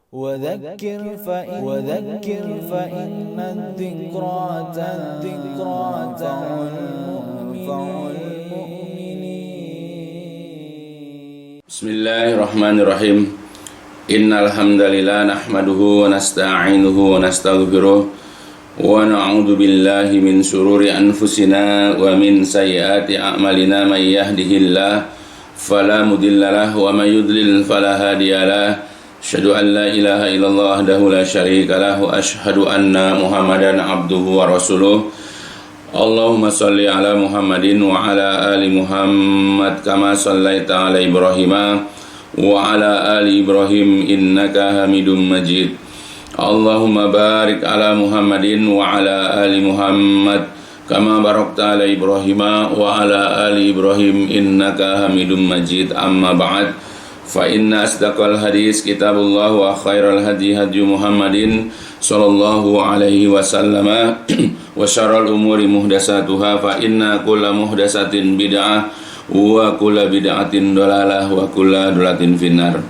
وذكر فإن الذكرى تنفع المؤمنين. بسم الله الرحمن الرحيم. إن الحمد لله نحمده ونستعينه ونستغفره ونعوذ بالله من شرور أنفسنا ومن سيئات أعمالنا. من يهده الله فلا مضل له ومن يضلل فلا هادي له. أشهد أن لا إله إلا الله وحده لا شريك له وأشهد أن محمدا عبده ورسوله. اللهم صل على محمد وعلى آل محمد كما صليت على إبراهيم وعلى آل إبراهيم إنك حميد مجيد. اللهم بارك على محمد وعلى آل محمد كما باركت على إبراهيم وعلى آل إبراهيم إنك حميد مجيد. أما بعد فإن أصدق الحديث كتاب الله وخير الهدي هدي محمد صلى الله عليه وسلم وشر الأمور محدثاتها فإن كل محدثة بدعة وكل بدعة ضلالة وكل ضلالة finnar.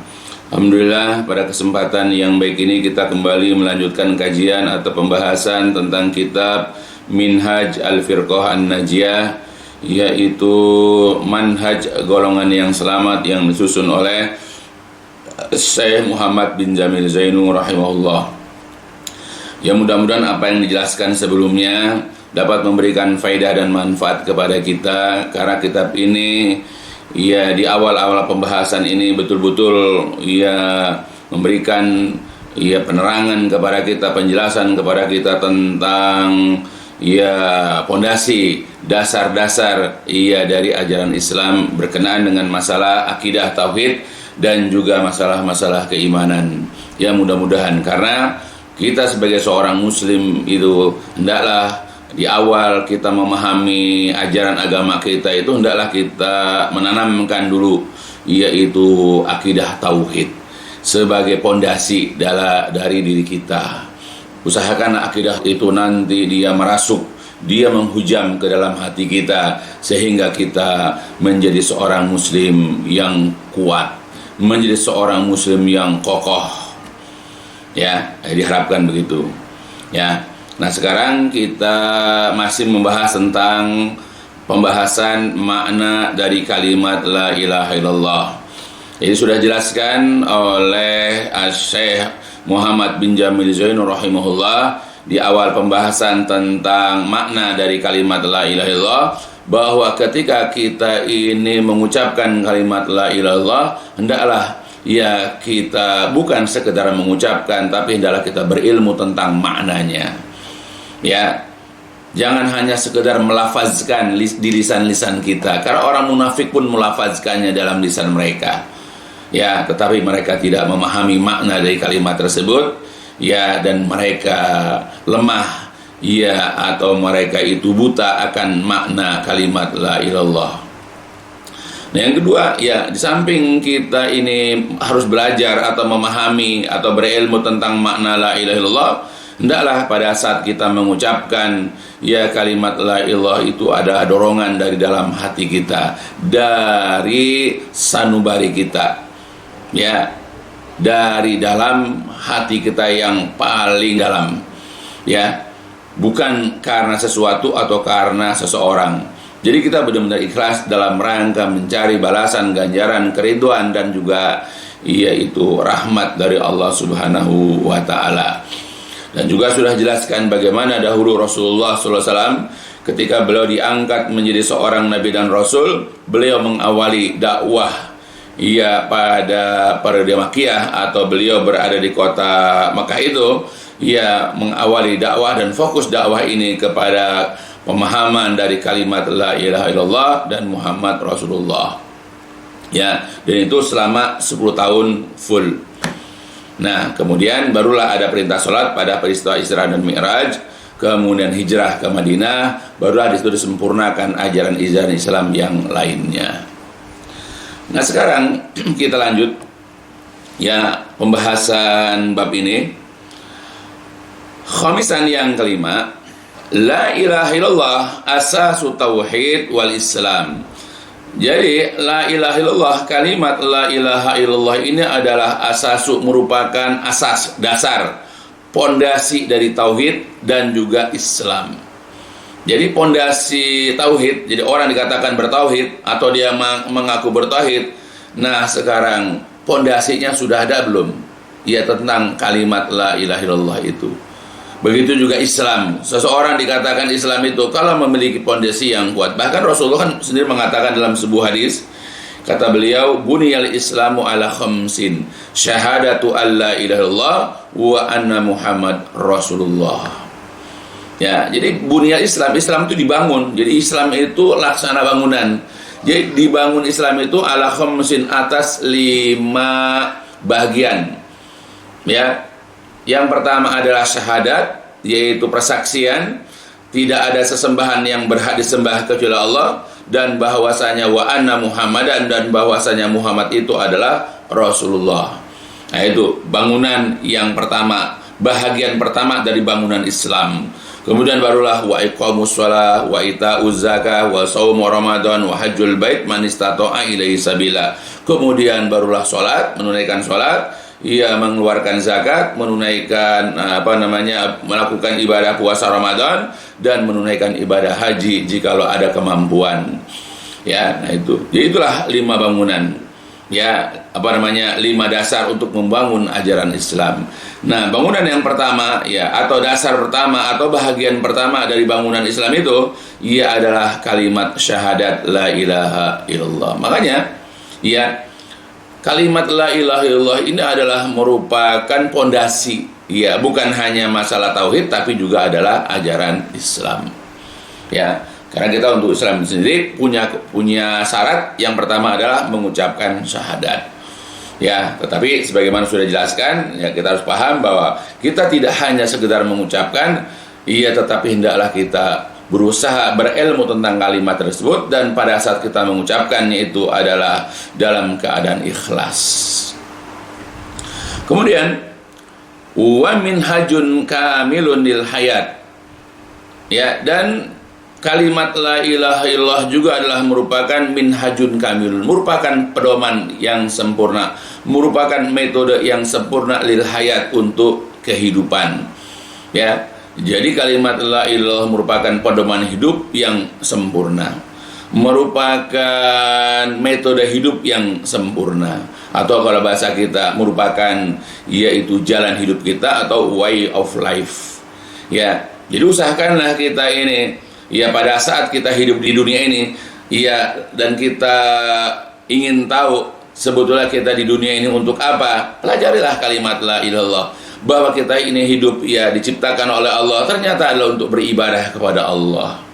Alhamdulillah, pada kesempatan yang baik ini kita kembali melanjutkan kajian atau pembahasan tentang kitab Minhaj Al-Firqah An-Najiyah, yaitu manhaj golongan yang selamat yang disusun oleh Syekh Muhammad bin Jamil Zainu rahimahullah. Ya, mudah-mudahan apa yang dijelaskan sebelumnya dapat memberikan faedah dan manfaat kepada kita, karena kitab ini ya di awal-awal pembahasan ini betul-betul ya memberikan ya penerangan kepada kita, penjelasan kepada kita tentang ya pondasi dasar-dasar ya dari ajaran Islam berkenaan dengan masalah akidah tauhid dan juga masalah-masalah keimanan. Ya, mudah-mudahan karena kita sebagai seorang muslim itu hendaklah di awal kita memahami ajaran agama kita itu hendaklah kita menanamkan dulu yaitu akidah tauhid sebagai pondasi dari diri kita. Usahakan akidah itu nanti dia merasuk, dia menghujam ke dalam hati kita sehingga kita menjadi seorang muslim yang kuat, menjadi seorang muslim yang kokoh. Ya, diharapkan begitu. Ya. Nah, sekarang kita masih membahas tentang pembahasan makna dari kalimat la ilaha illallah. Ini sudah dijelaskan oleh Syekh Muhammad bin Jamil Zainu rahimahullah di awal pembahasan tentang makna dari kalimat la ilaha illallah, bahwa ketika kita ini mengucapkan kalimat la ilaha illallah, hendaklah ya kita bukan sekedar mengucapkan, tapi hendaklah kita berilmu tentang maknanya. Ya, jangan hanya sekedar melafazkan di lisan-lisan kita, karena orang munafik pun melafazkannya dalam lisan mereka. Ya, tetapi mereka tidak memahami makna dari kalimat tersebut, ya, dan mereka lemah, ya, atau mereka itu buta akan makna kalimat la ilallah. Nah, yang kedua, ya, di samping kita ini harus belajar atau memahami atau berilmu tentang makna la ilaha illallah, hendaklah pada saat kita mengucapkan ya kalimat la ilallah itu ada dorongan dari dalam hati kita, dari sanubari kita. Ya, dari dalam hati kita yang paling dalam, ya, bukan karena sesuatu atau karena seseorang. Jadi kita benar-benar ikhlas dalam rangka mencari balasan, ganjaran, keriduan, dan juga yaitu rahmat dari Allah Subhanahu wa Ta'ala. Dan juga sudah jelaskan bagaimana dahulu Rasulullah SAW ketika beliau diangkat menjadi seorang nabi dan rasul, beliau mengawali dakwah ya pada periode Makkiyah, atau beliau berada di kota Makkah itu, ya mengawali dakwah dan fokus dakwah ini kepada pemahaman dari kalimat la ilaha illallah dan Muhammad Rasulullah. Ya, dan itu selama 10 tahun full. Nah, kemudian barulah ada perintah sholat pada peristiwa Isra dan Mi'raj, kemudian hijrah ke Madinah, barulah disitu disempurnakan ajaran Islam yang lainnya. Nah, sekarang kita lanjut ya pembahasan bab ini. Khamisan, yang kelima, la ilaha illallah asasu tauhid wal islam. Jadi la ilaha illallah, kalimat la ilaha illallah ini adalah asasu, merupakan asas, dasar, pondasi dari tauhid dan juga Islam. Jadi pondasi tauhid, jadi orang dikatakan bertauhid atau dia mengaku bertauhid. Nah, sekarang pondasinya sudah ada belum? Ya, tentang kalimat la ilaha illallah itu. Begitu juga Islam. Seseorang dikatakan Islam itu kalau memiliki pondasi yang kuat. Bahkan Rasulullah kan sendiri mengatakan dalam sebuah hadis, kata beliau, buniyal islamu ala khamsin, syahadatu alla ilaha illallah wa anna Muhammad Rasulullah. Ya, jadi buniyal Islam, Islam itu dibangun. Jadi Islam itu laksana bangunan. Jadi dibangun Islam itu ala khamsin, atas 5 bagian. Ya. Yang pertama adalah syahadat, yaitu persaksian tidak ada sesembahan yang berhak disembah kecuali Allah, dan bahwasanya wa anna Muhammadan, dan bahwasanya Muhammad itu adalah Rasulullah. Nah, itu bangunan yang pertama, bahagian pertama dari bangunan Islam. Kemudian barulah wa iqamus shalah wa itauz zakah wa shaum ramadan wa hajjul bait man istata'a ilaihi sabila. Kemudian barulah salat, menunaikan salat, ia mengeluarkan zakat, menunaikan melakukan ibadah puasa Ramadan, dan menunaikan ibadah haji jikalau ada kemampuan. Ya, nah itu. Jadi itulah 5 bangunan. Ya, 5 dasar untuk membangun ajaran Islam. Nah, bangunan yang pertama, ya, atau dasar pertama atau bahagian pertama dari bangunan Islam itu, ia adalah kalimat syahadat la ilaha illallah. Makanya, ya, kalimat la ilaha illallah ini adalah merupakan pondasi, ya, bukan hanya masalah tauhid tapi juga adalah ajaran Islam. Ya, karena kita untuk Islam sendiri punya syarat. Yang pertama adalah mengucapkan syahadat. Ya, tetapi sebagaimana sudah dijelaskan, ya, kita harus paham bahwa kita tidak hanya sekedar mengucapkan, iya, tetapi hendaklah kita berusaha berilmu tentang kalimat tersebut, dan pada saat kita mengucapkannya itu adalah dalam keadaan ikhlas. Kemudian wa minhajun kamilun lil hayat. Ya, dan kalimat la ilaha illallah juga adalah merupakan minhajun kamilun, merupakan pedoman yang sempurna, merupakan metode yang sempurna lil hayat, untuk kehidupan. Ya, jadi kalimat la ilaha illallah merupakan pedoman hidup yang sempurna, merupakan metode hidup yang sempurna, atau kalau bahasa kita merupakan, yaitu jalan hidup kita atau way of life. Ya, jadi usahakanlah kita ini, ya, pada saat kita hidup di dunia ini, ya, dan kita ingin tahu sebetulnya kita di dunia ini untuk apa, pelajarilah kalimat la ilaha illallah, bahwa kita ini hidup, ya, diciptakan oleh Allah, ternyata adalah untuk beribadah kepada Allah.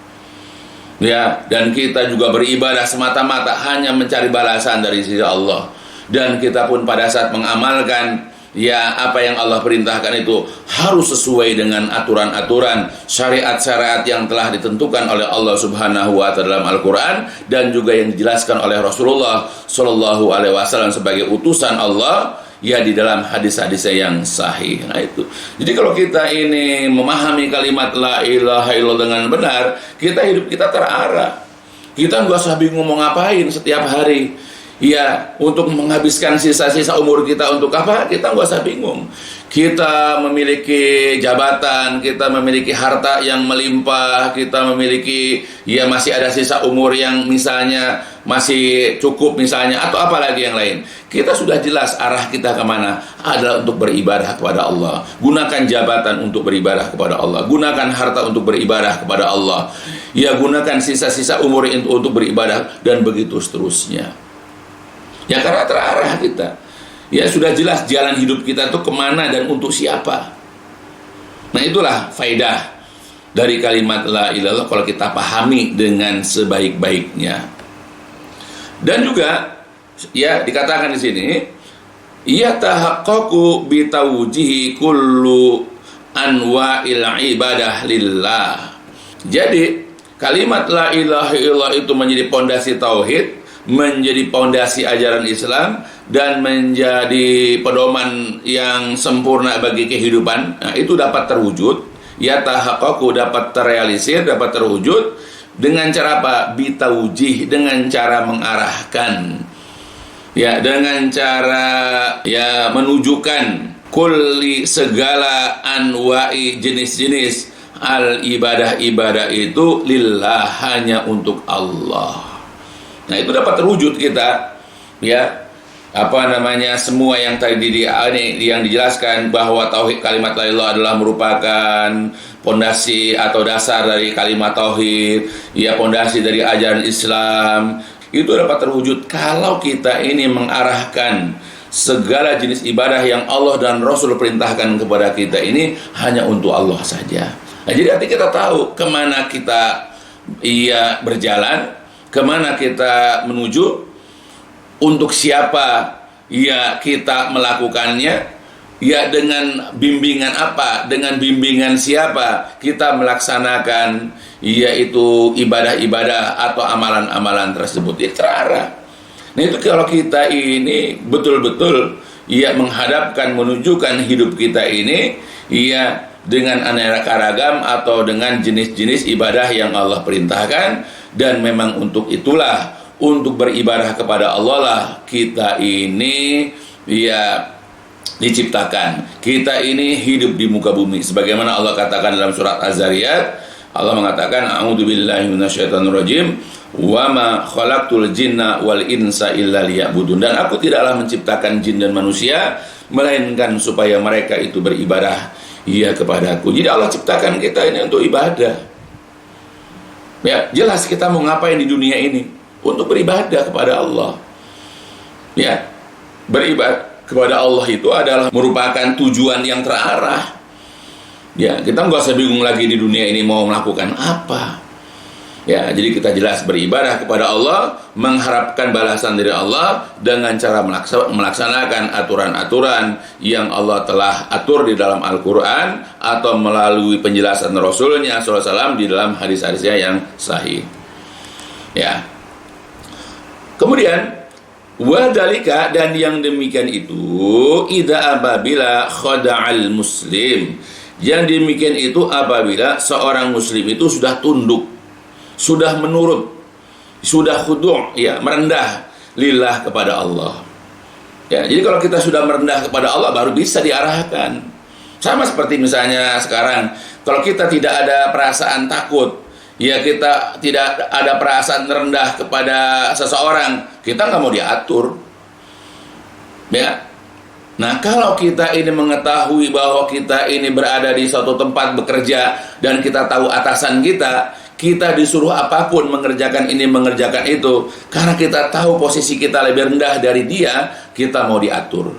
Ya, dan kita juga beribadah semata-mata hanya mencari balasan dari sisi Allah. Dan kita pun pada saat mengamalkan, ya, apa yang Allah perintahkan itu harus sesuai dengan aturan-aturan, syariat-syariat yang telah ditentukan oleh Allah Subhanahu wa Ta'ala dalam Al-Quran, dan juga yang dijelaskan oleh Rasulullah Shallallahu Alaihi Wasallam sebagai utusan Allah, ya, di dalam hadis-hadisnya yang sahih. Nah, itu. Jadi kalau kita ini memahami kalimat la ilaha illallah dengan benar, kita hidup kita terarah. Kita nggak usah bingung mau ngapain setiap hari. Ya, untuk menghabiskan sisa-sisa umur kita untuk apa? Kita nggak usah bingung. Kita memiliki jabatan, kita memiliki harta yang melimpah, kita memiliki, ya, masih ada sisa umur yang misalnya masih cukup misalnya, atau apalagi yang lain. Kita sudah jelas arah kita kemana, adalah untuk beribadah kepada Allah. Gunakan jabatan untuk beribadah kepada Allah, gunakan harta untuk beribadah kepada Allah, ya, gunakan sisa-sisa umur untuk beribadah, dan begitu seterusnya. Ya, karena terarah kita, ya, sudah jelas jalan hidup kita itu kemana dan untuk siapa. Nah, itulah faedah dari kalimat la ilaha illallah kalau kita pahami dengan sebaik-baiknya. Dan juga, ya, dikatakan di sini, ya, tahaqqaqu bi tawjihi kullu anwa'il ibadah lillah. Jadi kalimat la ilaha illallah itu menjadi pondasi tauhid, menjadi pondasi ajaran Islam, dan menjadi pedoman yang sempurna bagi kehidupan. Nah, itu dapat terwujud, ya, tahaqqaqu, dapat terrealisir, dapat terwujud Dengan cara apa? Bitaujih, dengan cara mengarahkan. Ya, dengan cara menunjukkan kulli, segala anwa'i, jenis-jenis al ibadah itu lillah, hanya untuk Allah. Nah, itu dapat terwujud kita, ya. Semua yang tadi yang dijelaskan bahwa tauhid kalimat la ilaha adalah merupakan pondasi atau dasar dari kalimat tauhid, ya, pondasi dari ajaran Islam. Itu dapat terwujud kalau kita ini mengarahkan segala jenis ibadah yang Allah dan Rasul perintahkan kepada kita ini hanya untuk Allah saja. Nah, jadi nanti kita tahu kemana kita berjalan, kemana kita menuju, untuk siapa kita melakukannya, dengan bimbingan apa, dengan bimbingan siapa kita melaksanakan yaitu ibadah-ibadah atau amalan-amalan tersebut. Ya, terarah. Nah, itu kalau kita ini betul-betul menghadapkan, menunjukkan hidup kita ini dengan aneka ragam atau dengan jenis-jenis ibadah yang Allah perintahkan, dan memang untuk itulah, untuk beribadah kepada Allah lah kita ini diciptakan. Kita ini hidup di muka bumi, sebagaimana Allah katakan dalam surat Az-Zariyat. Allah mengatakan, a'udzubillahi minasyaitonirrajim, wa ma khalaqtul jinna wal insa illa liya'budun. Dan aku tidaklah menciptakan jin dan manusia melainkan supaya mereka itu beribadah kepadaku. Jadi Allah ciptakan kita ini untuk ibadah. Ya, jelas kita mau ngapain di dunia ini? Untuk beribadah kepada Allah. Ya, beribadah kepada Allah itu adalah merupakan tujuan yang terarah. Ya, kita nggak usah bingung lagi di dunia ini mau melakukan apa. Ya, jadi kita jelas beribadah kepada Allah, mengharapkan balasan dari Allah dengan cara melaksanakan aturan-aturan yang Allah telah atur di dalam Al-Quran atau melalui penjelasan Rasulnya SAW di dalam hadis-hadisnya yang sahih. Ya. Kemudian wadalika, dan yang demikian itu idza apabila khada'al muslim, yang demikian itu apabila seorang muslim itu sudah tunduk, sudah menurut, sudah khudu', merendah lillah kepada Allah. Ya, jadi kalau kita sudah merendah kepada Allah baru bisa diarahkan. Sama seperti misalnya sekarang, kalau kita tidak ada perasaan takut, kita tidak ada perasaan rendah kepada seseorang, kita nggak mau diatur. Ya. Nah, kalau kita ini mengetahui bahwa kita ini berada di suatu tempat bekerja dan kita tahu atasan kita disuruh apapun mengerjakan ini, mengerjakan itu, karena kita tahu posisi kita lebih rendah dari dia, kita mau diatur.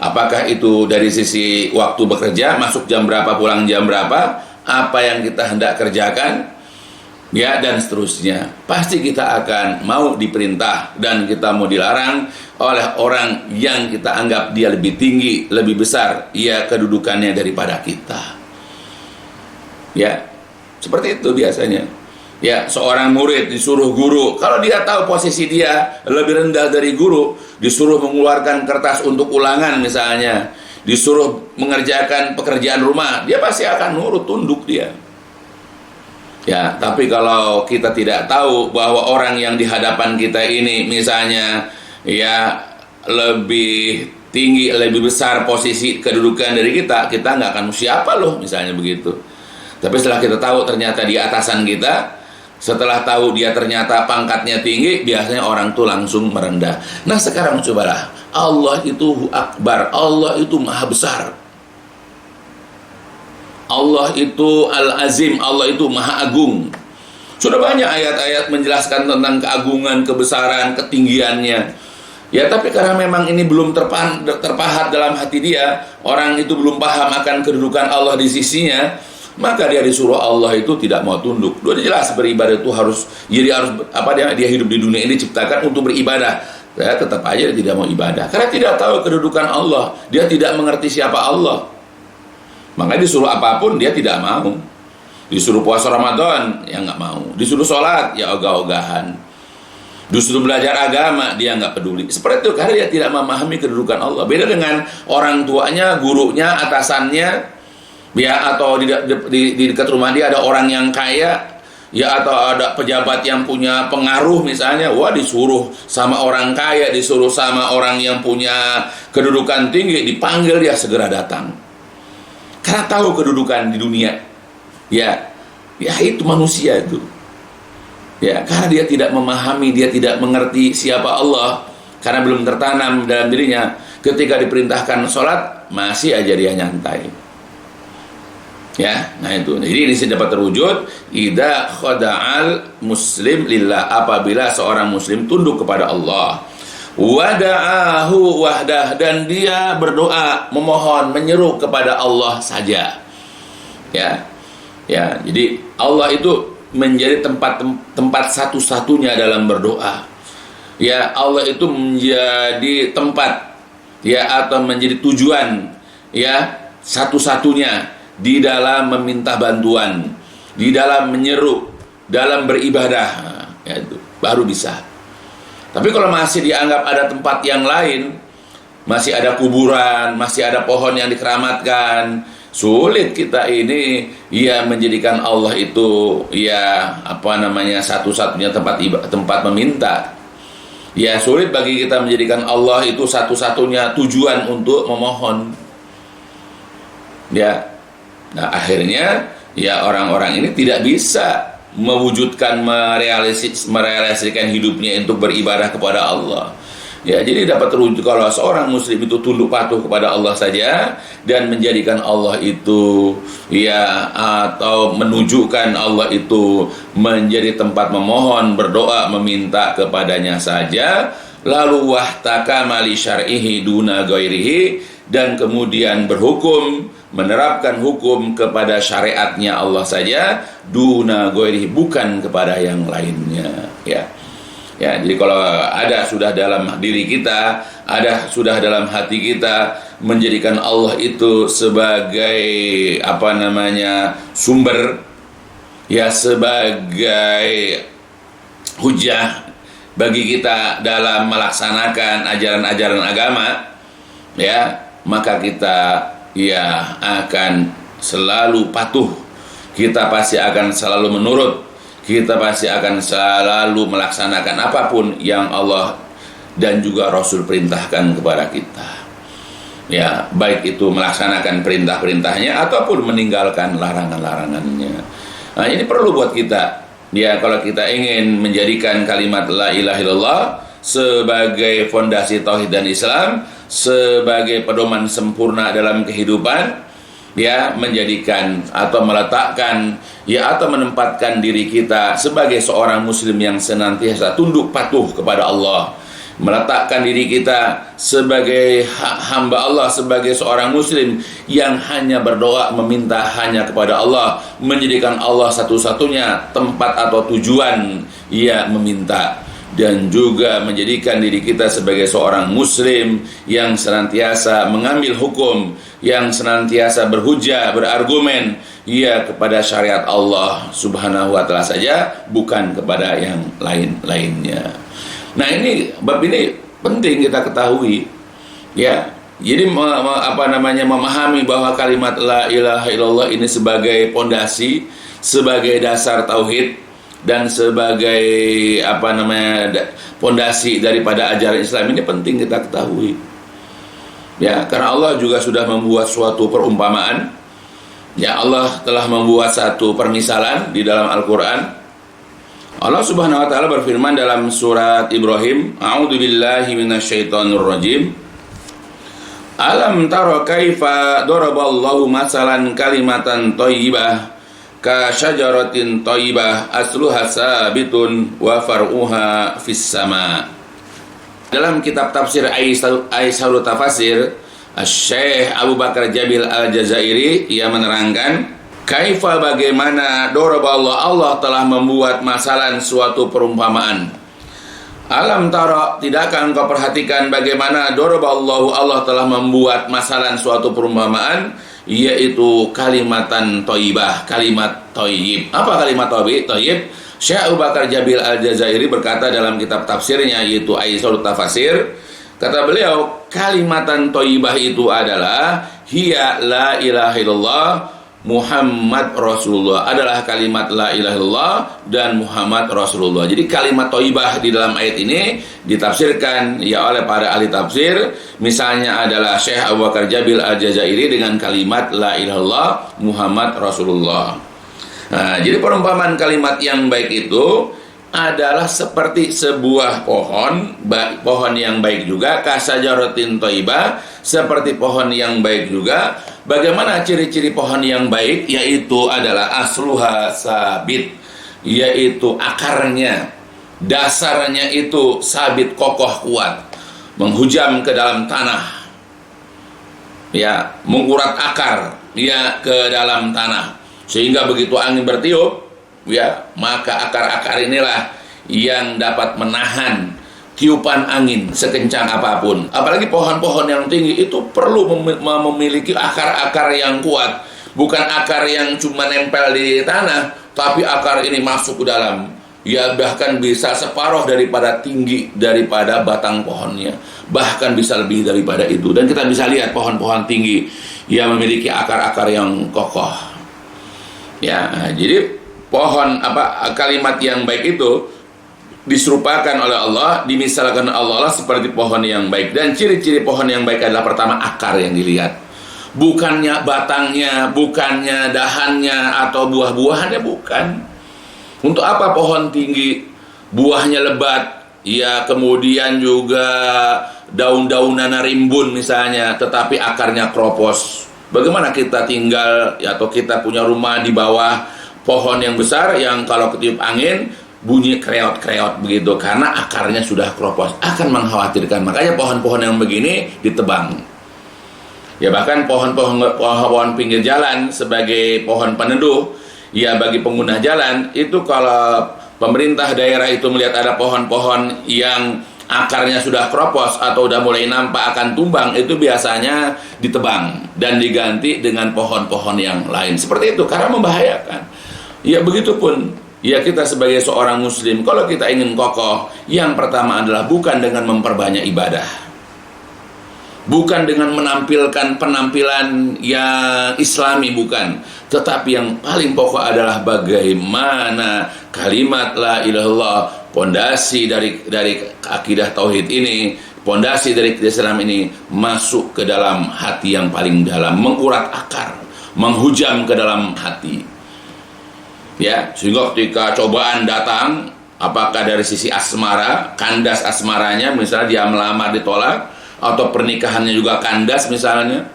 Apakah itu dari sisi waktu bekerja, masuk jam berapa, pulang jam berapa, apa yang kita hendak kerjakan, dan seterusnya. Pasti kita akan mau diperintah dan kita mau dilarang oleh orang yang kita anggap dia lebih tinggi, lebih besar, kedudukannya daripada kita. Ya, seperti itu biasanya. Ya, seorang murid disuruh guru, kalau dia tahu posisi dia lebih rendah dari guru, disuruh mengeluarkan kertas untuk ulangan misalnya, disuruh mengerjakan pekerjaan rumah, dia pasti akan nurut, tunduk dia. Ya, tapi kalau kita tidak tahu bahwa orang yang di hadapan kita ini misalnya lebih tinggi, lebih besar posisi kedudukan dari kita nggak akan siapa loh misalnya begitu. Tapi setelah kita tahu ternyata di atasan kita, setelah tahu dia ternyata pangkatnya tinggi, biasanya orang tuh langsung merendah. Nah, sekarang cobalah, Allah itu akbar, Allah itu maha besar, Allah itu al-azim, Allah itu maha agung. Sudah banyak ayat-ayat menjelaskan tentang keagungan, kebesaran, ketinggiannya. Ya, tapi karena memang ini belum terpahat dalam hati dia, orang itu belum paham akan kedudukan Allah di sisinya, maka dia disuruh Allah itu tidak mau tunduk. Sudah jelas beribadah itu harus, dia hidup di dunia ini diciptakan untuk beribadah. Tetap aja dia tidak mau ibadah karena tidak tahu kedudukan Allah, dia tidak mengerti siapa Allah. Makanya disuruh apapun dia tidak mau. Disuruh puasa Ramadan, ya nggak mau. Disuruh sholat, ya ogah-ogahan. Disuruh belajar agama, dia nggak peduli. Seperti itu, karena dia tidak memahami kedudukan Allah. Beda dengan orang tuanya, gurunya, atasannya, atau di dekat rumah dia ada orang yang kaya, ya atau ada pejabat yang punya pengaruh misalnya, wah disuruh sama orang kaya, disuruh sama orang yang punya kedudukan tinggi, dipanggil dia segera datang. Karena tahu kedudukan di dunia. Ya itu manusia itu. Ya, karena dia tidak memahami, dia tidak mengerti siapa Allah, karena belum tertanam dalam dirinya. Ketika diperintahkan sholat, masih aja dia nyantai. Ya, nah itu. Jadi di sini dapat terwujud idza khada'al muslim lillah, apabila seorang muslim tunduk kepada Allah, wada'ahu wahdah, dan dia berdoa, memohon, menyeru kepada Allah saja. Ya. Jadi Allah itu menjadi tempat satu-satunya dalam berdoa. Ya, Allah itu menjadi tempat, ya, atau menjadi tujuan, ya, satu-satunya di dalam meminta bantuan, di dalam menyeru, dalam beribadah. Ya, itu baru bisa. Tapi kalau masih dianggap ada tempat yang lain, masih ada kuburan, masih ada pohon yang dikeramatkan, sulit kita ini ya menjadikan Allah itu ya satu-satunya tempat meminta. Ya, sulit bagi kita menjadikan Allah itu satu-satunya tujuan untuk memohon. Ya. Nah, akhirnya ya orang-orang ini tidak bisa mewujudkan, merealisasikan hidupnya untuk beribadah kepada Allah. Ya, jadi dapat terwujud kalau seorang muslim itu tunduk patuh kepada Allah saja dan menjadikan Allah itu ya, atau menunjukkan Allah itu menjadi tempat memohon, berdoa, meminta kepadanya saja, lalu wahtaka mali syar'ihi duna ghairihi, dan kemudian berhukum, menerapkan hukum kepada syariatnya Allah saja, duna ghairihi, bukan kepada yang lainnya. Ya, jadi kalau ada sudah dalam diri kita, ada sudah dalam hati kita, menjadikan Allah itu sebagai sumber, ya, sebagai hujah bagi kita dalam melaksanakan ajaran-ajaran agama, ya, maka kita ya akan selalu patuh, kita pasti akan selalu menurut, kita pasti akan selalu melaksanakan apapun yang Allah dan juga Rasul perintahkan kepada kita. Ya, baik itu melaksanakan perintah-perintahnya ataupun meninggalkan larangan-larangannya. Nah, ini perlu buat kita. Ya, kalau kita ingin menjadikan kalimat la ilaha illallah sebagai fondasi tauhid dan Islam, sebagai pedoman sempurna dalam kehidupan, ya, menjadikan atau meletakkan, ya, atau menempatkan diri kita sebagai seorang muslim yang senantiasa tunduk patuh kepada Allah, meletakkan diri kita sebagai hamba Allah, sebagai seorang muslim yang hanya berdoa, meminta hanya kepada Allah, menjadikan Allah satu-satunya tempat atau tujuan ia meminta, dan juga menjadikan diri kita sebagai seorang muslim yang senantiasa mengambil hukum, yang senantiasa berhujah, berargumen, ya, kepada syariat Allah Subhanahu wa ta'ala saja, bukan kepada yang lain-lainnya. Nah, ini bab ini penting kita ketahui, ya. Jadi memahami bahwa kalimat la ilaha illallah ini sebagai pondasi, sebagai dasar tauhid, dan sebagai pondasi daripada ajaran Islam ini penting kita ketahui. Ya, karena Allah juga sudah membuat suatu perumpamaan. Ya, Allah telah membuat satu permisalan di dalam Al-Qur'an. Allah Subhanahu wa taala berfirman dalam surat Ibrahim, a'udzubillahi minasyaitonir rajim. Alam tara kaifa daraballahu masalan kalimatan thayyibah ka syajaratin thayyibah asluha sabitun wa far'uha fis sama. Dalam kitab tafsir Aisyarut Tafasir, Syekh Abu Bakar Jabil Al-Jazairi, ia menerangkan kaifa, bagaimana, daraballah, Allah telah membuat masalan suatu perumpamaan. Alam tara, tidakkah engkau perhatikan bagaimana daraballahu, Allah telah membuat masalan suatu perumpamaan, yaitu kalimatan thayyibah, kalimat thayyib. Apa kalimat thayyib? Syekh Abu Bakar Jabil Al-Jazairi berkata dalam kitab tafsirnya, yaitu Aisyarut Tafasir, kata beliau, kalimatan thayyibah itu adalah hiya la ilaha illallah Muhammad Rasulullah, adalah kalimat la ilaha illallah dan Muhammad Rasulullah. Jadi kalimat thayyibah di dalam ayat ini ditafsirkan ya oleh para ahli tafsir, misalnya adalah Syekh Abu Bakar Jabil Al-Jazairi dengan kalimat la ilaha illallah Muhammad Rasulullah. Nah, jadi perumpamaan kalimat yang baik itu adalah seperti sebuah pohon yang baik juga, kasajaratin thayyibah, seperti pohon yang baik juga. Bagaimana ciri-ciri pohon yang baik? Yaitu adalah asluha sabit, yaitu akarnya, dasarnya itu sabit, kokoh, kuat, menghujam ke dalam tanah, ya, mengurat akar ya ke dalam tanah, sehingga begitu angin bertiup, ya, maka akar-akar inilah yang dapat menahan tiupan angin sekencang apapun. Apalagi pohon-pohon yang tinggi itu perlu memiliki akar-akar yang kuat, bukan akar yang cuma nempel di tanah, tapi akar ini masuk ke dalam, ya, bahkan bisa separuh daripada tinggi daripada batang pohonnya, bahkan bisa lebih daripada itu. Dan kita bisa lihat pohon-pohon tinggi yang memiliki akar-akar yang kokoh, ya. Nah, jadi kalimat yang baik itu diserupakan oleh Allah, dimisalkan Allah seperti pohon yang baik. Dan ciri-ciri pohon yang baik adalah pertama akar yang dilihat, bukannya batangnya, bukannya dahannya atau buah-buahannya, bukan. Untuk apa pohon tinggi, buahnya lebat, ya, kemudian juga daun-daunan rimbun misalnya, tetapi akarnya kropos. Bagaimana kita tinggal, ya, atau kita punya rumah di bawah pohon yang besar yang kalau ketiup angin bunyi kreot-kreot begitu, karena akarnya sudah kropos, akan mengkhawatirkan. Makanya pohon-pohon yang begini ditebang. Ya, bahkan pohon pinggir jalan sebagai pohon peneduh, ya, bagi pengguna jalan itu, kalau pemerintah daerah itu melihat ada pohon-pohon yang akarnya sudah kropos atau udah mulai nampak akan tumbang, itu biasanya ditebang dan diganti dengan pohon-pohon yang lain. Seperti itu, karena membahayakan. Ya, begitupun ya, kita sebagai seorang muslim, kalau kita ingin kokoh, yang pertama adalah bukan dengan memperbanyak ibadah, bukan dengan menampilkan penampilan yang islami, bukan, tetapi yang paling pokok adalah bagaimana kalimat la ilaha illallah, pondasi dari akidah tauhid ini, pondasi dari Islam ini masuk ke dalam hati yang paling dalam, mengurat akar, menghujam ke dalam hati. Ya, sehingga ketika cobaan datang, apakah dari sisi asmara, kandas asmaranya, misalnya dia melamar ditolak, atau pernikahannya juga kandas misalnya,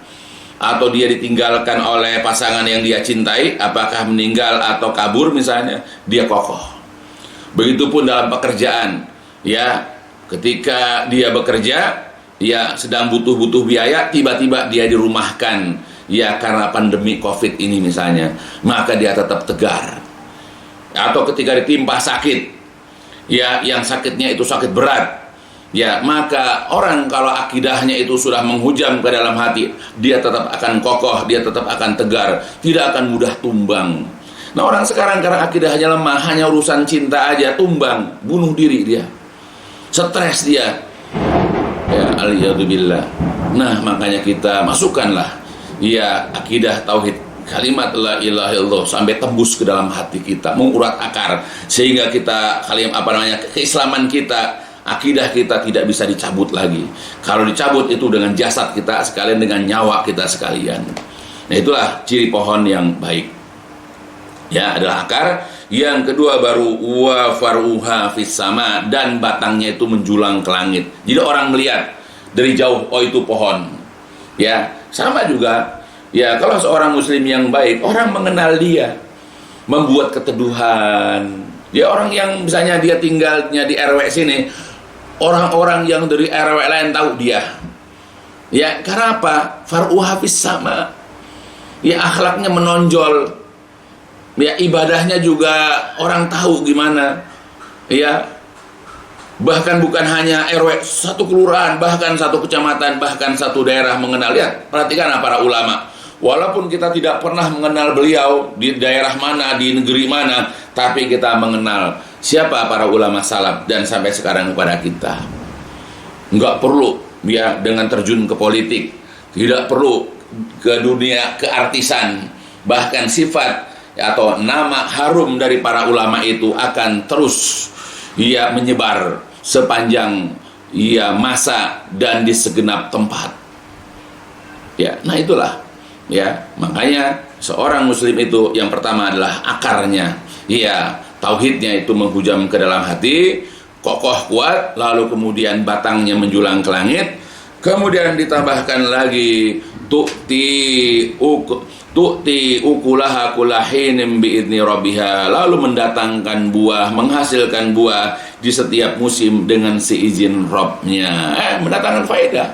atau dia ditinggalkan oleh pasangan yang dia cintai, apakah meninggal atau kabur misalnya, dia kokoh. Begitupun dalam pekerjaan, ya, ketika dia bekerja, ya, sedang butuh biaya, tiba-tiba dia dirumahkan, ya, karena pandemi COVID ini misalnya, maka dia tetap tegar. Atau ketika ditimpa sakit, ya, yang sakitnya itu sakit berat, ya, maka orang kalau akidahnya itu sudah menghujam ke dalam hati, dia tetap akan kokoh, dia tetap akan tegar, tidak akan mudah tumbang. Nah, orang sekarang karena akidahnya lemah, hanya urusan cinta aja tumbang, bunuh diri dia, stres dia, ya, aliyadzubillah. Nah, makanya kita masukkanlah, ya, akidah tauhid, kalimat la ilaha illallah sampai tembus ke dalam hati kita, mengurat akar, sehingga kita keislaman kita, akidah kita tidak bisa dicabut lagi. Kalau dicabut itu dengan jasad kita sekalian, dengan nyawa kita sekalian. Nah, itulah ciri pohon yang baik, ya, adalah akar. Yang kedua baru wa faruha fis sama, dan batangnya itu menjulang ke langit. Jadi orang melihat dari jauh, oh itu pohon, ya. Sama juga, ya, kalau seorang muslim yang baik, orang mengenal dia, membuat keteduhan. Ya, orang yang misalnya dia tinggalnya di RW sini, orang-orang yang dari RW lain tahu dia. Ya, karena apa? Faruha fis sama. Ya, akhlaknya menonjol. Ya, ibadahnya juga orang tahu gimana. Ya, bahkan bukan hanya RW satu kelurahan, bahkan satu kecamatan, bahkan satu daerah mengenal. Lihat, perhatikan para ulama. Walaupun kita tidak pernah mengenal beliau di daerah mana, di negeri mana, tapi kita mengenal siapa para ulama salaf dan sampai sekarang kepada kita. Enggak perlu, ya, dengan terjun ke politik, tidak perlu ke dunia keartisan, bahkan sifat atau nama harum dari para ulama itu akan terus menyebar sepanjang masa dan di segenap tempat. Nah itulah makanya seorang muslim itu yang pertama adalah akarnya, tauhidnya itu menghujam ke dalam hati, kokoh kuat, lalu kemudian batangnya menjulang ke langit, kemudian ditambahkan lagi tu'ti ukulaha kulahinim biidni rabbiha, lalu mendatangkan buah, menghasilkan buah di setiap musim dengan seizin Rabbnya, mendatangkan faedah.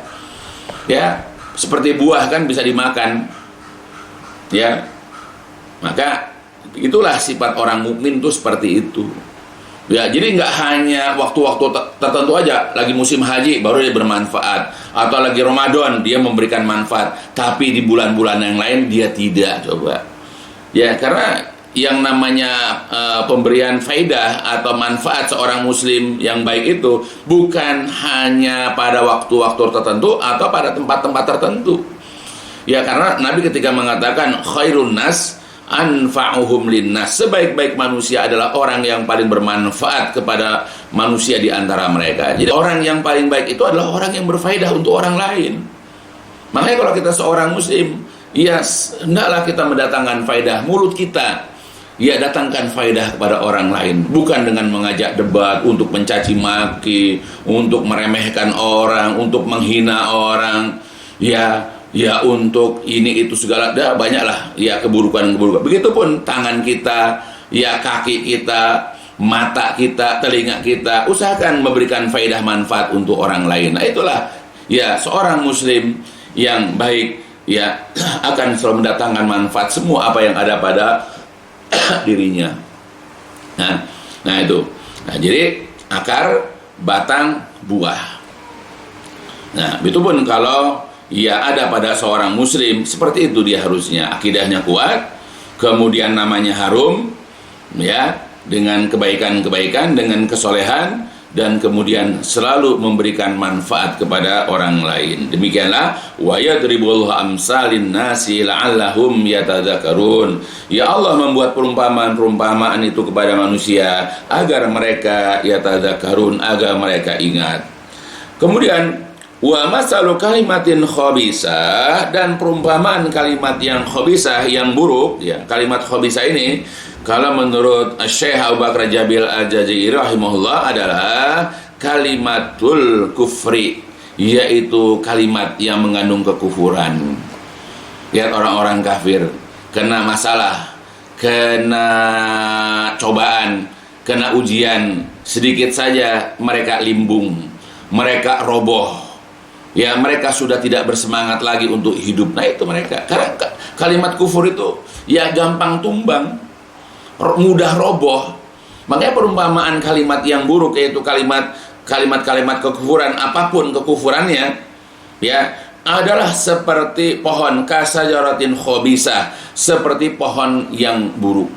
Seperti buah kan bisa dimakan, maka itulah sifat orang mukmin itu seperti itu. Jadi nggak hanya waktu-waktu tertentu aja, lagi musim haji baru dia bermanfaat, atau lagi Ramadan dia memberikan manfaat, tapi di bulan-bulan yang lain dia tidak. Coba karena yang namanya pemberian faidah atau manfaat seorang muslim yang baik itu bukan hanya pada waktu-waktu tertentu atau pada tempat-tempat tertentu. Karena Nabi ketika mengatakan khairun nas anfa'uhum linnas, sebaik-baik manusia adalah orang yang paling bermanfaat kepada manusia di antara mereka. Jadi orang yang paling baik itu adalah orang yang berfaedah untuk orang lain. Makanya kalau kita seorang muslim, hendaklah kita mendatangkan faedah mulut kita. Datangkan faedah kepada orang lain, bukan dengan mengajak debat untuk mencaci maki, untuk meremehkan orang, untuk menghina orang, untuk ini itu segala, banyaklah keburukan-keburukan. Begitupun tangan kita, kaki kita, mata kita, telinga kita, usahakan memberikan faedah manfaat untuk orang lain. Nah itulah seorang muslim yang baik akan selalu mendatangkan manfaat semua apa yang ada pada dirinya. Nah itu. Jadi akar, batang, buah. Nah, itu pun kalau ada pada seorang muslim seperti itu, dia harusnya akidahnya kuat, kemudian namanya harum, dengan kebaikan-kebaikan, dengan kesolehan, dan kemudian selalu memberikan manfaat kepada orang lain. Demikianlah wa yadribul amsalin nasi la'allahum yatadzakarun. Allah membuat perumpamaan-perumpamaan itu kepada manusia agar mereka yatadzakarun, agar mereka ingat. Kemudian wa masalu kalimatin khabisah, dan perumpamaan kalimat yang khabisah, yang buruk. Kalimat khabisah ini kalau menurut Syekh Abu Bakar Jabil Al-Jazairi rahimahullah adalah kalimatul kufri, yaitu kalimat yang mengandung kekufuran. Lihat orang-orang kafir kena masalah, kena cobaan, kena ujian, sedikit saja mereka limbung, mereka roboh. Mereka sudah tidak bersemangat lagi untuk hidup. Nah itu mereka. Karena kalimat kufur itu gampang tumbang, mudah roboh. Makanya perumpamaan kalimat yang buruk, yaitu kalimat-kalimat kekufuran, apapun kekufurannya, adalah seperti pohon kasajaratin khobisah, seperti pohon yang buruk.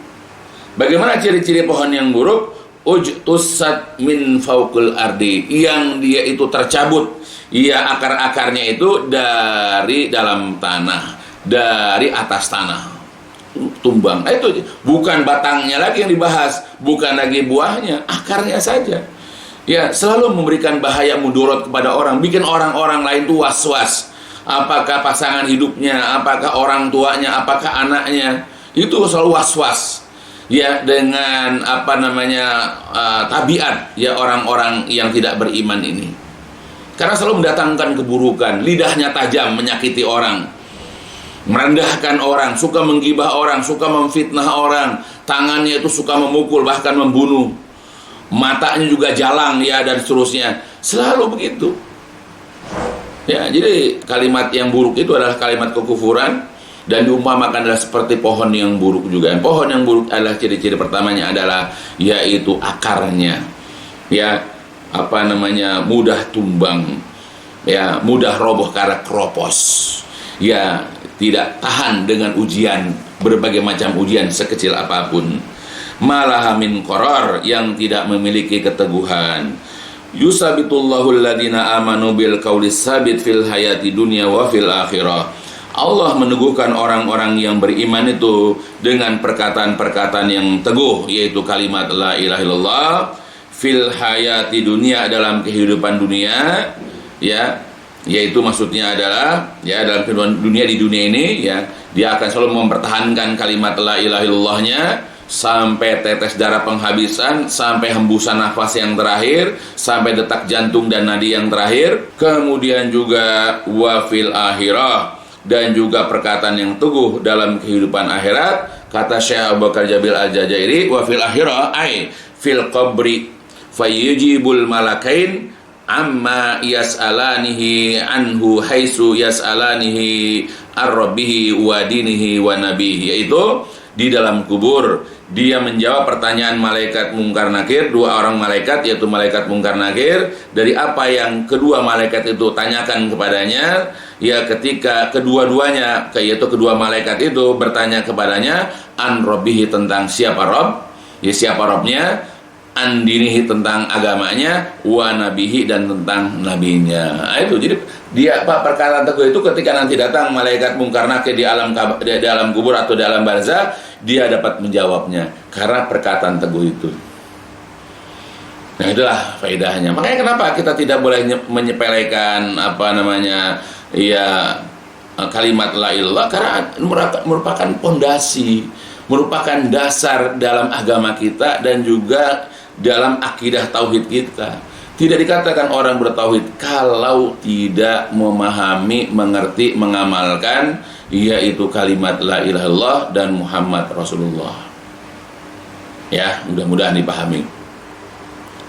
Bagaimana ciri-ciri pohon yang buruk? Ujtusat min fauqul ardi, yang dia itu tercabut, akar-akarnya itu dari dalam tanah, dari atas tanah, tumbang. Itu bukan batangnya lagi yang dibahas, bukan lagi buahnya, akarnya saja. Selalu memberikan bahaya mudarat kepada orang, bikin orang-orang lain tuh was-was. Apakah pasangan hidupnya, apakah orang tuanya, apakah anaknya, itu selalu was-was. Dengan tabiat orang-orang yang tidak beriman ini. Karena selalu mendatangkan keburukan, lidahnya tajam, menyakiti orang, merendahkan orang, suka menggibah orang, suka memfitnah orang, tangannya itu suka memukul, bahkan membunuh, matanya juga jalang, dan seterusnya. Selalu begitu. Jadi kalimat yang buruk itu adalah kalimat kekufuran, dan diumpamakan adalah seperti pohon yang buruk juga. Pohon yang buruk adalah ciri-ciri pertamanya adalah yaitu akarnya, mudah tumbang, mudah roboh karena keropos, tidak tahan dengan ujian, berbagai macam ujian sekecil apapun. Malah min qarar, yang tidak memiliki keteguhan. Yusabitullahu alladhina amanu bil qawli sabit fil hayati dunya wa fil akhirah. Allah meneguhkan orang-orang yang beriman itu dengan perkataan-perkataan yang teguh, yaitu kalimat la ilaha illallah fil hayati dunia, dalam kehidupan dunia, ya, yaitu maksudnya adalah ya dalam kehidupan dunia, di dunia ini ya dia akan selalu mempertahankan kalimat la ilaha illallahnya sampai tetes darah penghabisan, sampai hembusan nafas yang terakhir, sampai detak jantung dan nadi yang terakhir. Kemudian juga wa fil akhirah, dan juga perkataan yang teguh dalam kehidupan akhirat. Kata Syekh Abu Bakar Jabil Al-Jazairi, wa fil akhirah ay fil qabri fayujibul malakain amma yas'alanihi anhu haitsu yas'alanihi ar-rabbihi wa dinihi wa nabihi, yaitu di dalam kubur dia menjawab pertanyaan malaikat mungkar nakir, dua orang malaikat, yaitu malaikat mungkar nakir, dari apa yang kedua malaikat itu tanyakan kepadanya, ya ketika kedua-duanya, yaitu kedua malaikat itu bertanya kepadanya an rabbihi, tentang siapa Rabb, ya siapa Rabbnya, an dinihi, tentang agamanya, wa nabihi, dan tentang nabinya. Nah, itu jadi dia perkataan teguh itu ketika nanti datang malaikat mungkar nakir di alam kubur atau di alam barzah, dia dapat menjawabnya karena perkataan teguh itu. Nah, itulah faedahnya. Makanya kenapa kita tidak boleh menyepelekan kalimat la ilallah, karena merupakan pondasi, merupakan dasar dalam agama kita dan juga dalam akidah tauhid kita. Tidak dikatakan orang bertauhid kalau tidak memahami, mengerti, mengamalkan, yaitu kalimat la ilaha illallah dan Muhammad Rasulullah. Ya, mudah-mudahan dipahami.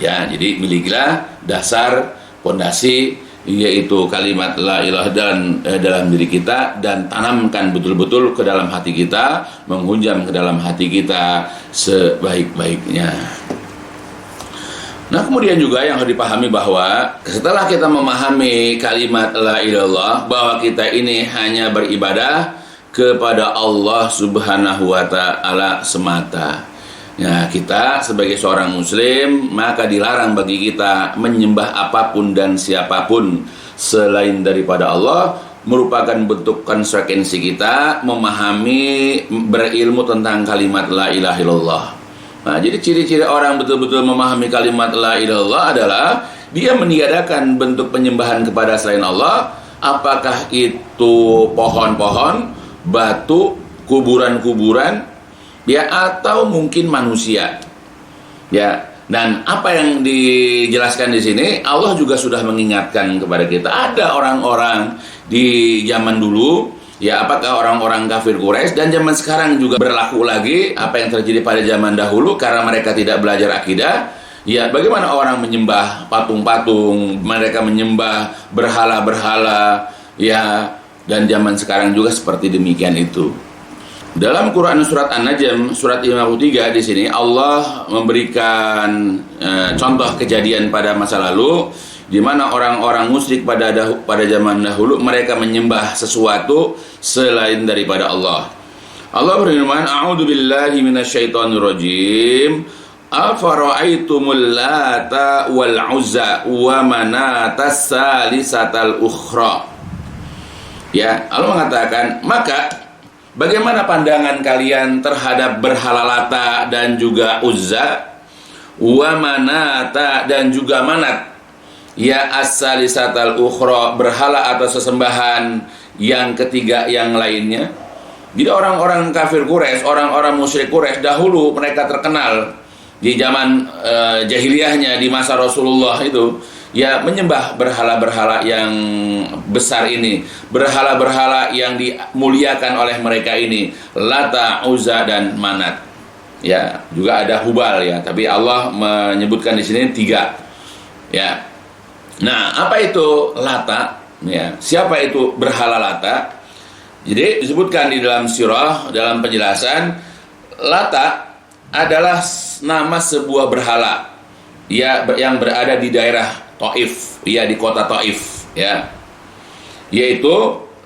Ya, jadi milikilah dasar, pondasi, yaitu kalimat la ilaha dalam diri kita, dan tanamkan betul-betul ke dalam hati kita, menghunjam ke dalam hati kita sebaik-baiknya. Nah, kemudian juga yang harus dipahami bahwa setelah kita memahami kalimat la ilallah, bahwa kita ini hanya beribadah kepada Allah Subhanahu wa ta'ala semata. Nah, kita sebagai seorang muslim, maka dilarang bagi kita menyembah apapun dan siapapun selain daripada Allah, merupakan bentuk konsekuensi kita memahami, berilmu tentang kalimat la ilaha illallah. Nah, jadi ciri-ciri orang betul-betul memahami kalimat la ilaha illallah adalah dia meniadakan bentuk penyembahan kepada selain Allah, apakah itu pohon-pohon, batu, kuburan-kuburan, ya, atau mungkin manusia. Ya, dan apa yang dijelaskan di sini, Allah juga sudah mengingatkan kepada kita. Ada orang-orang di zaman dulu, ya, apakah orang-orang kafir Quraisy, dan zaman sekarang juga berlaku lagi apa yang terjadi pada zaman dahulu karena mereka tidak belajar akidah. Ya, bagaimana orang menyembah patung-patung, mereka menyembah berhala-berhala, ya, dan zaman sekarang juga seperti demikian itu. Dalam Quran surat An-Najm surat 53 di sini Allah memberikan contoh kejadian pada masa lalu, di mana orang-orang musyrik pada zaman dahulu mereka menyembah sesuatu selain daripada Allah. Allah berfirman, "A'udzu billahi minasyaitonir rajim. Afara'aitumul Lata wal Uzza wa Manatas salisatal ukhra." Ya, Allah mengatakan, maka bagaimana pandangan kalian terhadap berhala Lata dan juga Uzza, wa Manata, dan juga Manat, ya, as-salisatal ukhra, berhala atau sesembahan yang ketiga yang lainnya. Jadi orang-orang kafir Quraisy, orang-orang musyrik Quraisy dahulu, mereka terkenal di zaman jahiliyahnya, di masa Rasulullah itu, ya, menyembah berhala-berhala yang besar ini, berhala-berhala yang dimuliakan oleh mereka ini, Lata, Uzza, dan Manat. Ya, juga ada Hubal, ya, tapi Allah menyebutkan di sini 3. Ya. Nah, apa itu Lata? Ya, siapa itu berhala Lata? Jadi disebutkan di dalam sirah, dalam penjelasan, Lata adalah nama sebuah berhala, ya, yang berada di daerah Taif, ya, di kota Taif, ya. Yaitu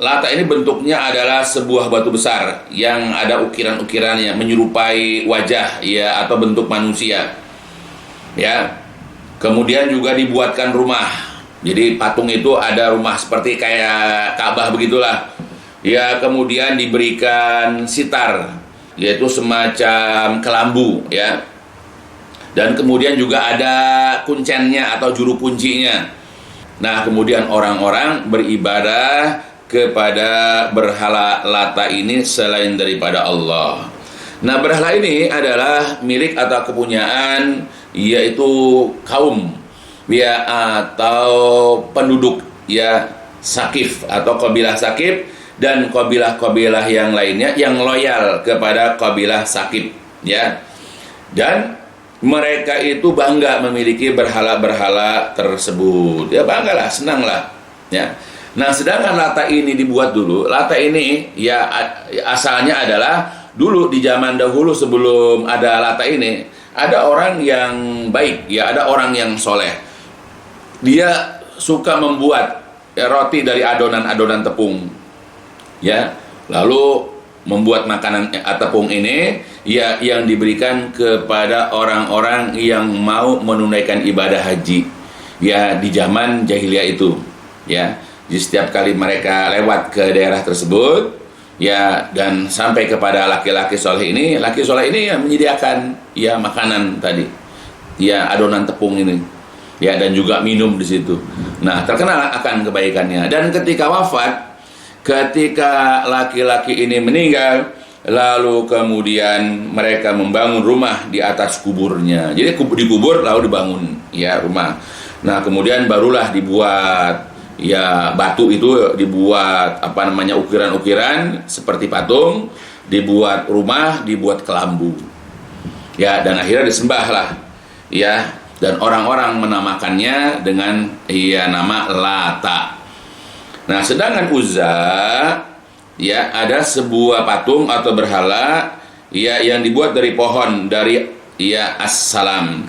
Lata ini bentuknya adalah sebuah batu besar yang ada ukiran-ukirannya menyerupai wajah, ya, atau bentuk manusia. Ya. Kemudian juga dibuatkan rumah. Jadi patung itu ada rumah seperti kayak Ka'bah begitulah. ya kemudian diberikan sitar, yaitu semacam kelambu, ya. Dan kemudian juga ada kuncennya atau juru kuncinya. Nah, kemudian orang-orang beribadah kepada berhala Lata ini selain daripada Allah. Nah, berhala ini adalah milik atau kepunyaan yaitu kaum ya atau penduduk ya Sakif atau kabilah Sakif dan kabilah-kabilah yang lainnya yang loyal kepada kabilah Sakif, ya. Dan mereka itu bangga memiliki berhala-berhala tersebut. Ya banggalah, senanglah, ya. Nah, sedangkan Lata ini dibuat dulu. Lata ini ya asalnya adalah dulu di zaman dahulu sebelum ada Lata ini, ada orang yang baik, ya, ada orang yang soleh. Dia suka membuat roti dari adonan-adonan tepung, ya. Lalu membuat makanan tepung ini ya yang diberikan kepada orang-orang yang mau menunaikan ibadah haji ya di zaman jahiliyah itu, ya. Jadi setiap kali mereka lewat ke daerah tersebut ya dan sampai kepada laki-laki soleh ini, laki soleh ini yang menyediakan ya makanan tadi ya adonan tepung ini ya dan juga minum di situ. Nah, terkenal akan kebaikannya. Dan ketika wafat, ketika laki-laki ini meninggal, lalu kemudian mereka membangun rumah di atas kuburnya. Jadi dikubur lalu dibangun ya rumah. Nah, kemudian barulah dibuat ya batu itu dibuat ukiran-ukiran seperti patung, dibuat rumah, dibuat kelambu. Ya, dan akhirnya disembahlah. Ya, dan orang-orang menamakannya dengan ya nama Lata. Nah, sedangkan Uzza ya ada sebuah patung atau berhala ya yang dibuat dari pohon dari ya As-Salam,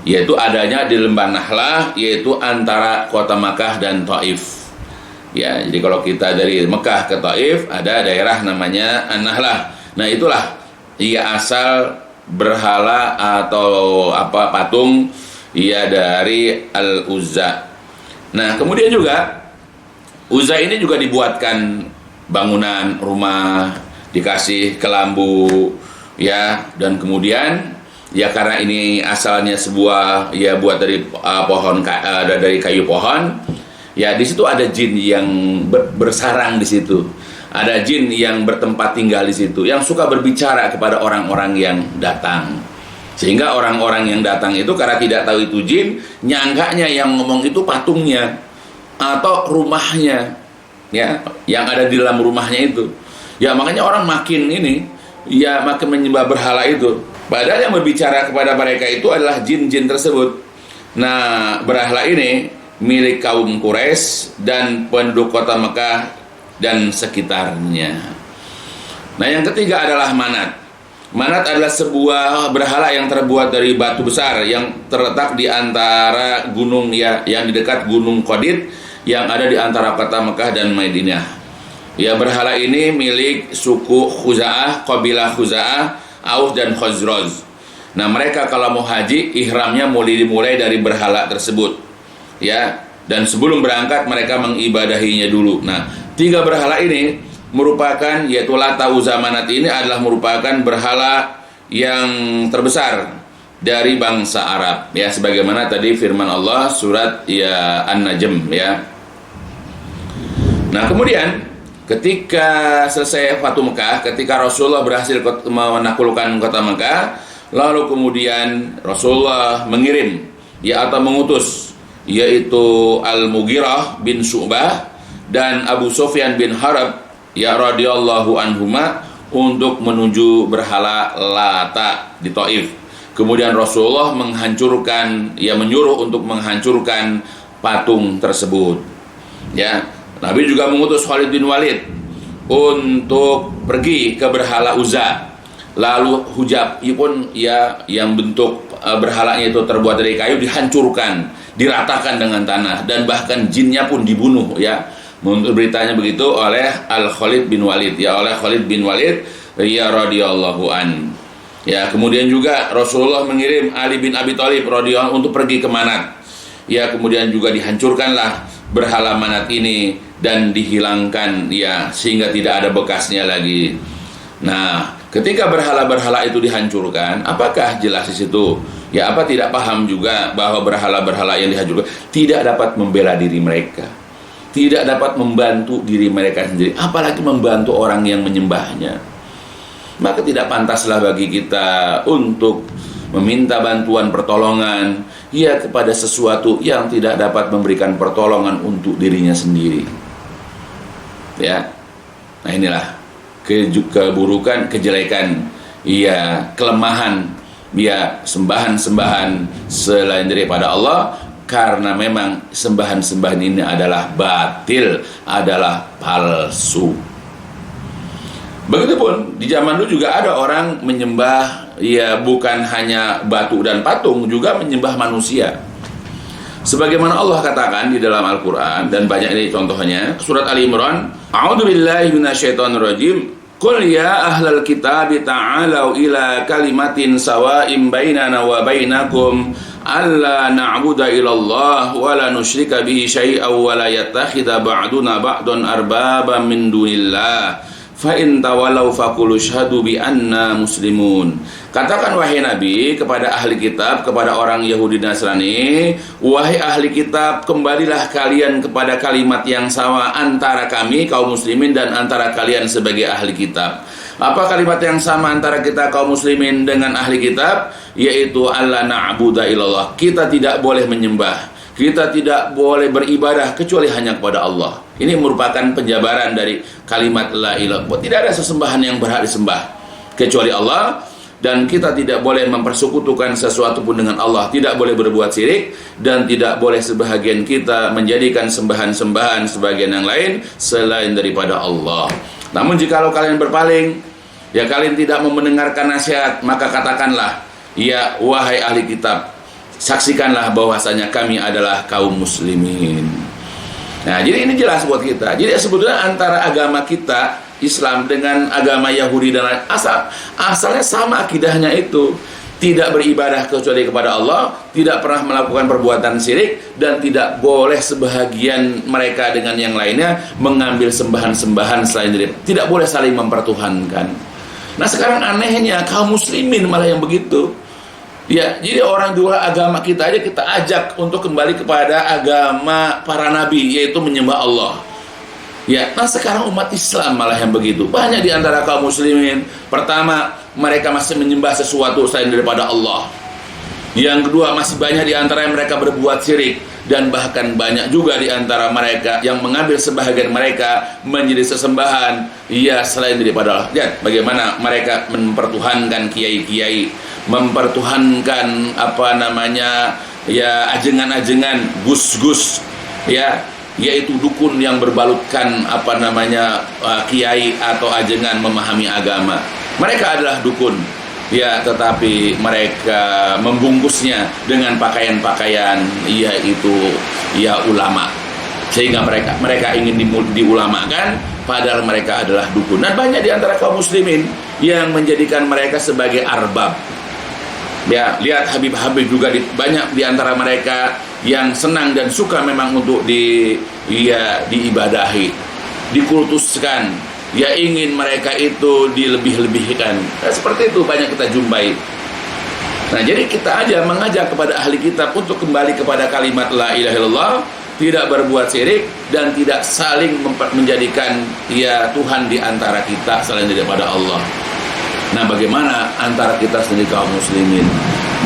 yaitu adanya di lembah Nahlah, yaitu antara kota Makkah dan Taif. Ya, jadi kalau kita dari Mekah ke Taif ada daerah namanya An-Nahlah. Nah, itulah ya asal berhala atau patung ya dari Al-Uzza. Nah, kemudian juga Uzza ini juga dibuatkan bangunan rumah, dikasih kelambu, ya, dan kemudian ya karena ini asalnya sebuah ya buat dari dari kayu pohon, ya di situ ada jin yang bersarang di situ, ada jin yang bertempat tinggal di situ, yang suka berbicara kepada orang-orang yang datang, sehingga orang-orang yang datang itu karena tidak tahu itu jin, nyangkanya yang ngomong itu patungnya atau rumahnya, ya, yang ada di dalam rumahnya itu. Ya makanya orang makin ini, ya makin menyembah berhala itu. Padahal yang berbicara kepada mereka itu adalah jin-jin tersebut. Nah, berhala ini milik kaum Quraisy dan penduduk kota Mekah dan sekitarnya. Nah, yang ketiga adalah Manat. Manat adalah sebuah berhala yang terbuat dari batu besar yang terletak di antara gunung ya, yang di dekat Gunung Qadid yang ada di antara kota Mekah dan Madinah. Ya, berhala ini milik suku Khuza'ah, kabilah Khuza'ah, Aus dan Khazraj. Nah, mereka kalau mau haji, ihramnya dimulai dari berhala tersebut. Ya, dan sebelum berangkat mereka mengibadahinya dulu. Nah, tiga berhala ini merupakan yaitu Lata, Uzza, Manat ini adalah merupakan berhala yang terbesar dari bangsa Arab. Ya, sebagaimana tadi firman Allah surat ya An-Najm ya. Nah, kemudian ketika selesai Fatu Mekah, ketika Rasulullah berhasil menaklukkan kota Mekah, lalu kemudian Rasulullah mengirim ya atau mengutus yaitu Al-Mughirah bin Syu'bah dan Abu Sufyan bin Harb ya radhiyallahu anhuma untuk menuju berhala Lata di Taif. Kemudian Rasulullah menyuruh untuk menghancurkan patung tersebut. Ya, Nabi juga mengutus Khalid bin Walid untuk pergi ke berhala Uzza. Lalu hujab pun ya yang bentuk berhalanya itu terbuat dari kayu dihancurkan, diratakan dengan tanah, dan bahkan jinnya pun dibunuh ya. Menurut beritanya begitu oleh Al-Khalid bin Walid ya, oleh Khalid bin Walid ya radhiyallahu an. Ya, kemudian juga Rasulullah mengirim Ali bin Abi Thalib radhiyallahu untuk pergi ke Manat. ya kemudian juga dihancurkanlah berhala manat ini dan dihilangkan, ya, sehingga tidak ada bekasnya lagi. Nah, ketika berhala-berhala itu dihancurkan, apakah jelas di situ? Ya, apa tidak paham juga bahwa berhala-berhala yang dihancurkan tidak dapat membela diri mereka, tidak dapat membantu diri mereka sendiri, apalagi membantu orang yang menyembahnya. Maka tidak pantaslah bagi kita untuk meminta bantuan pertolongan, ya, kepada sesuatu yang tidak dapat memberikan pertolongan untuk dirinya sendiri. Ya, nah inilah keburukan, kejelekan, ya, kelemahan, ya, sembahan-sembahan selain daripada Allah, karena memang sembahan-sembahan ini adalah batil, adalah palsu. Begitupun di zaman dulu juga ada orang menyembah, ya, bukan hanya batu dan patung, juga menyembah manusia. Sebagaimana Allah katakan di dalam Al-Quran, dan banyak ini contohnya, surat Ali Imran, A'udzubillahi minasyaitonirrajim, Qul ya ahlal kitabi ta'alau ila kalimatin sawa'im bainana wa bainakum alla na'budu illallah wa la nusyrika bihi syai'an wa la yattakhidha ba'duna ba'dan arbaban min dunillah fa in tawallaw faqulu syhadu bi anna muslimun. Katakan wahai Nabi kepada ahli kitab, kepada orang Yahudi Nasrani, wahai ahli kitab, kembalilah kalian kepada kalimat yang sama antara kami kaum muslimin dan antara kalian sebagai ahli kitab. Apa kalimat yang sama antara kita kaum muslimin dengan ahli kitab? Yaitu alla na'budu illallah. Kita tidak boleh menyembah, kita tidak boleh beribadah kecuali hanya kepada Allah. Ini merupakan penjabaran dari kalimat la ilaha illallah. Tidak ada sesembahan yang berhak disembah kecuali Allah, dan kita tidak boleh mempersekutukan sesuatu pun dengan Allah, tidak boleh berbuat syirik, dan tidak boleh sebahagian kita menjadikan sembahan-sembahan sebagian yang lain selain daripada Allah. Namun jikalau kalian berpaling, ya, kalian tidak mau mendengarkan nasihat, maka katakanlah, ya wahai ahli kitab, saksikanlah bahwasanya kami adalah kaum muslimin. Nah, jadi ini jelas buat kita. Jadi sebetulnya antara agama kita Islam dengan agama Yahudi dan asalnya sama akidahnya itu. Tidak beribadah kecuali kepada Allah, tidak pernah melakukan perbuatan syirik, dan tidak boleh sebahagian mereka dengan yang lainnya mengambil sembahan-sembahan selain diri. Tidak boleh saling mempertuhankan. Nah, sekarang anehnya kaum muslimin malah yang begitu. Ya, jadi orang di luar agama kita aja kita ajak untuk kembali kepada agama para nabi, yaitu menyembah Allah. Ya, nah sekarang umat Islam malah yang begitu. Banyak di antara kaum muslimin, pertama, mereka masih menyembah sesuatu selain daripada Allah. Yang kedua, masih banyak di antara mereka berbuat syirik, dan bahkan banyak juga di antara mereka yang mengambil sebahagian mereka menjadi sesembahan, ya, selain daripada Allah. Lihat bagaimana mereka mempertuhankan kiai-kiai, mempertuhankan ya, ajengan-ajengan, gus-gus, ya, yaitu dukun yang berbalutkan kiai atau ajengan memahami agama. Mereka adalah dukun, ya, tetapi mereka membungkusnya dengan pakaian-pakaian, yaitu, ya, ulama, sehingga mereka ingin diulamakan, padahal mereka adalah dukun. Dan banyak di antara kaum muslimin yang menjadikan mereka sebagai arbab. Ya, lihat Habib-habib juga banyak di antara mereka yang senang dan suka memang untuk diibadahi, dikultuskan, ya, ingin mereka itu dilebih-lebihkan. Nah, seperti itu banyak kita jumpai. Nah, jadi kita aja mengajak kepada ahli kitab untuk kembali kepada kalimat la ilaha illallah, tidak berbuat syirik, dan tidak saling menjadikan, ya, Tuhan di antara kita selain daripada Allah. Nah, bagaimana antara kita sendiri kaum muslimin?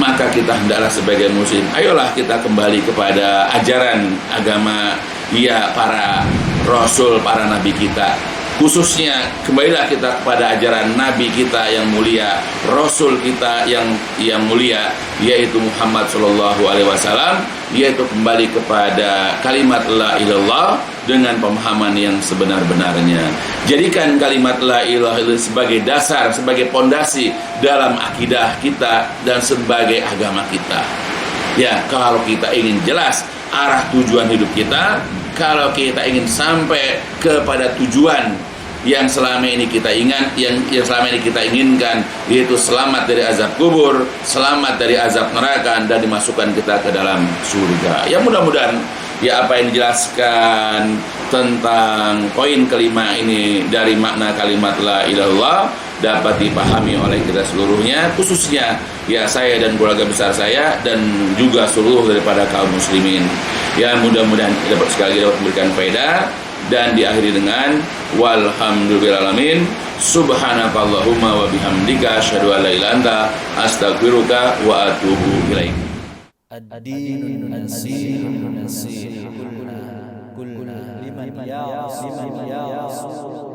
Maka kita hendaklah sebagai muslim, ayolah kita kembali kepada ajaran agama, ya, para rasul, para nabi kita. Khususnya kembalilah kita kepada ajaran nabi kita yang mulia, rasul kita yang mulia, yaitu Muhammad SAW, yaitu kembali kepada kalimat la ilallah dengan pemahaman yang sebenar-benarnya. Jadikan kalimat la ilaha illallah sebagai dasar, sebagai pondasi dalam akidah kita dan sebagai agama kita. Ya, kalau kita ingin jelas arah tujuan hidup kita, kalau kita ingin sampai kepada tujuan, yang selama ini kita ingat, yang selama ini kita inginkan, yaitu selamat dari azab kubur, selamat dari azab neraka, dan dimasukkan kita ke dalam surga. Ya mudah-mudahan ya apa yang dijelaskan tentang poin kelima ini dari makna kalimat la ilaha illallah dapat dipahami oleh kita seluruhnya, khususnya ya saya dan keluarga besar saya dan juga seluruh daripada kaum muslimin. Ya mudah-mudahan kita sekali lagi dapat memberikan faedah, dan diakhiri dengan walhamdulillahirrahmanirrahim, subhanakallahumma wa bihamdika asyhadu an la ilaha illa anta astaghfiruka wa atubu ilaik. الدين النصيحة كلنا لمن يا رسول